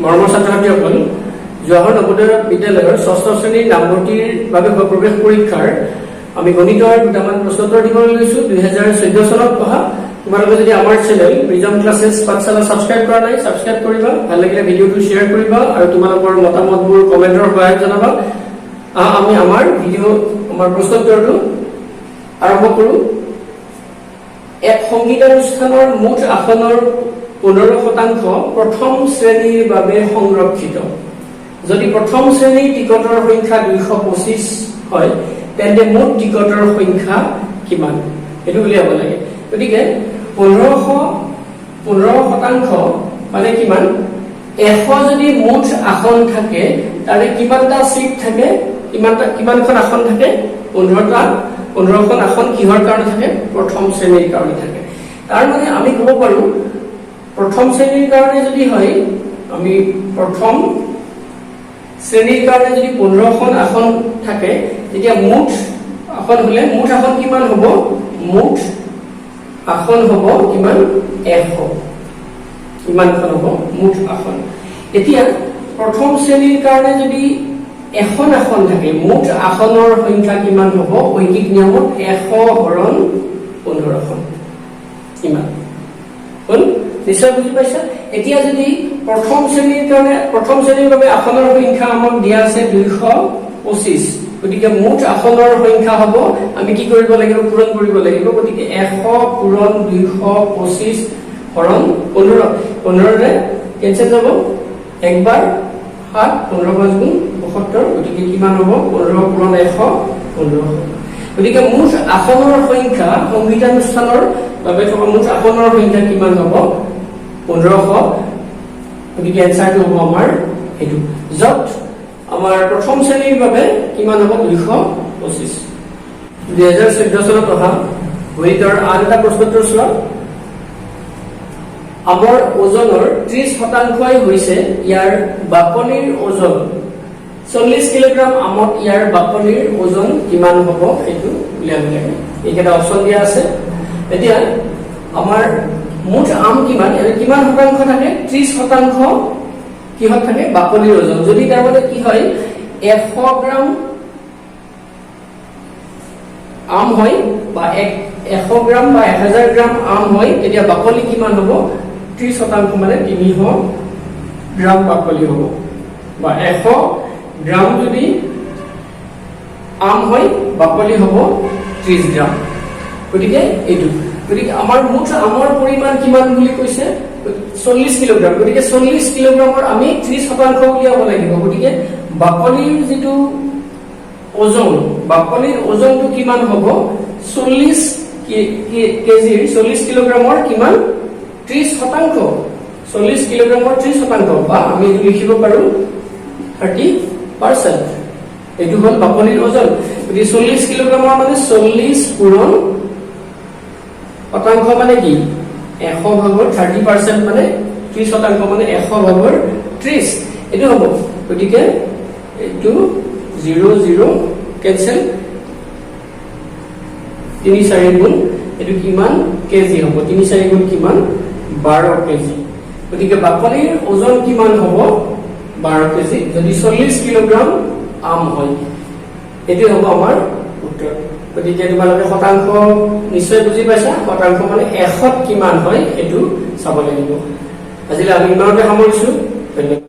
মৰমৰ ছাত্ৰ-ছাত্ৰীসকল, জৱাহৰ নৱোদয় বিদ্যালয়ৰ ৬ষ্ঠ শ্ৰেণীৰ নামভৰ্তিৰ বাবে হোৱা প্ৰৱেশ পৰীক্ষাৰ আমি গণিতৰ দুটামান প্ৰশ্নোত্তৰ দিবলৈ লৈছো। 2014 চনত পঢ়া। তোমালোকে যদি আমাৰ চেনেল প্ৰিজম ক্লাছেছ পাঠশালা সাবস্ক্ৰাইব কৰা নাই, সাবস্ক্ৰাইব কৰিবা। ভাল লাগিলে ভিডিঅ'টো শ্বেয়াৰ কৰিবা আৰু তোমালোকৰ মতামতবোৰ কমেন্টৰ সহায়ত জনাবা। আমি আমাৰ প্ৰশ্নোত্তৰটো আৰম্ভ কৰো। এক সংগীতানুষ্ঠানৰ মুঠ আসনৰ 15% প্ৰথম শ্ৰেণীৰ বাবে সংৰক্ষিত। যদি প্ৰথম শ্ৰেণীৰ টিকটৰ সংখ্যা 225 হয়, তেন্তে মুঠ টিকটৰ সংখ্যা কিমান? এইটো উলিয়াব লাগে। গতিকে 15% মানে কিমান? 100 যদি মুঠ আসন থাকে, তাৰে কিমানটা সিট থাকে? কিমানখন আসন থাকে? 15খন আসন কিহৰ কাৰণে থাকে? প্ৰথম শ্ৰেণীৰ কাৰণে থাকে। তাৰ মানে আমি ক'ব পাৰো প্ৰথম শ্ৰেণীৰ কাৰণে যদি হয়, আমি প্ৰথম শ্ৰেণীৰ কাৰণে যদি 15খন আসন থাকে, তেতিয়া মুঠ আসন হলে মুঠ আসন কিমান হ'ব? মুঠ আসন হ'ব কিমান? 100। কিমানখন হ'ব মুঠ আসন? এতিয়া প্ৰথম শ্ৰেণীৰ কাৰণে যদি এখন আসন থাকে, মুঠ আসনৰ সংখ্যা কিমান হ'ব? ঐকিক নিয়মত 100 হৰণ 15খন কিমান হ'ল? নিশ্চয় বুজি পাইছা। এতিয়া যদি প্ৰথম শ্ৰেণীৰ বাবে আসনৰ সংখ্যা আমাক দিয়া আছে 225, গতিকে মুঠ আসনৰ সংখ্যা হ'ব, আমি কি কৰিব লাগিব? পূৰণ কৰিব লাগিব। গতিকে 100 পূৰণ 225 হৰণ 15, 15ৰে কেনচেল যাব। একবাৰ 7, 15 5 গুণ 72, গতিকে কিমান হ'ব? 15 পূৰণ 100 1500। গতিকে মুঠ আসনৰ সংখ্যা সংগীতানুষ্ঠানৰ বাবে থকা মুঠ আসনৰ সংখ্যা কিমান হ'ব? 1500। গতিকে এনসাৰটো হ'ব আমাৰ এইটো, য'ত আমাৰ প্ৰথম শ্ৰেণীৰ বাবে কিমান হ'ব? 225। 2014 চনত অহা গণিতৰ আন এটা প্ৰশ্নোত্তৰ চোৱা। আমৰ ওজনৰ 30% হৈছে ইয়াৰ বাকলিৰ ওজন। 40 কিলোগ্ৰাম আমত ইয়াৰ বাকলিৰ ওজন কিমান হ'ব? এইটো উলিয়াব লাগে। এইকেইটা অপচন দিয়া আছে। এতিয়া আমাৰ মুঠ আম কিমান? কিমান শতাংশ থাকে? 30% কিহত থাকে? বাকলিৰ ওজন। যদি তাৰ মানে কি হয় 100 গ্ৰাম আম হয় বা 100 গ্ৰাম বা 1000 গ্ৰাম আম হয়, তেতিয়া বাকলি কিমান হ'ব? 30% মানে 300 গ্ৰাম বাকলি হ'ব। বা 100 গ্ৰাম যদি আম হয়, বাকলি হ'ব 30 গ্ৰাম। গতিকে এইটো, গতিকে আমাৰ মুঠ আমৰ পৰিমাণ কিমান বুলি কৈছে? 40 কিলোগ্ৰাম। গতিকে 40 কিলোগ্ৰামৰ আমি 30% উলিয়াব লাগিব। গতিকে বাকলিৰ যিটো ওজন, বাকলিৰ ওজনটো কিমান হ'ব? 40 কেজিৰ 40 কিলোগ্ৰামৰ কিমান? 30%। 40 কিলোগ্ৰামৰ 30%, বা আমি এইটো লিখিব পাৰো 30%। এইটো হ'ল বাকলিৰ ওজন। গতিকে 40 কিলোগ্ৰামৰ মানে 40 পূৰণ শতাংশ মানে কি? 100 ভাগৰ 30% মানে 30% মানে 100 ভাগৰ 30। এইটো হ'ব। গতিকে এইটো 0 0 কেনসেল, 3 4 গুণ এইটো কিমান কেজি হ'ব? 3 4 গুণ কিমান? 12 কেজি। গতিকে বাকলিৰ ওজন কিমান হ'ব? 12 কেজি যদি 40 কিলোগ্ৰাম আম হয়। এইটো হ'ব আমাৰ উত্তৰ। গতিকে তোমালোকে শতাংশ নিশ্চয় বুজি পাইছা। শতাংশ মানে 100ত কিমান হয় সেইটো চাব লাগিব। আজিলৈ আমি ইমানতে সামৰিছো। ধন্যবাদ।